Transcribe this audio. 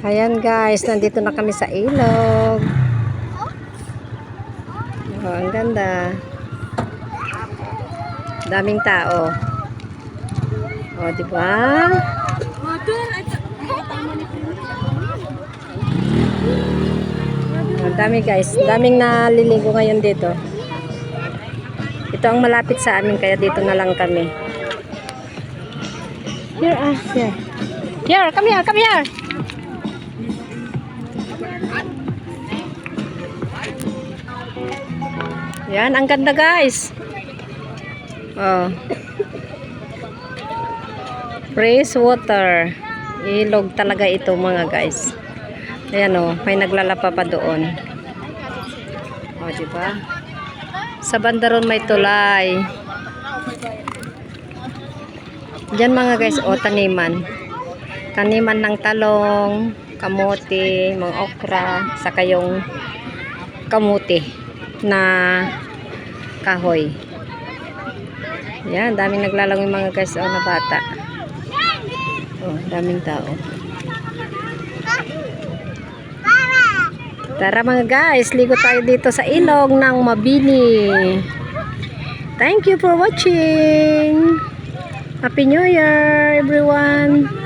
Ayan guys, nandito na kami sa ilog. Oh, ang ganda. Daming tao. Oh, di ba? Ang dami guys, daming naliligo ngayon dito. Ito ang malapit sa amin kaya dito na lang kami. Here, here. Here, come here, come here. Yan, ang ganda guys. Oh. Fresh water. Ilog talaga ito mga guys. Ayan oh, may naglalapa pa doon. Oh, di ba? Sa banda ron may tulay. Diyan mga guys, oh, taniman. Taniman ng talong, kamote, mga okra, saka yung kamote na kahoy. Yan, daming naglalangoy mga guys, oh, na bata. Oh, daming tao. Tara mga guys, ligo tayo dito sa ilog ng Mabini. Thank you for watching. Happy New Year everyone.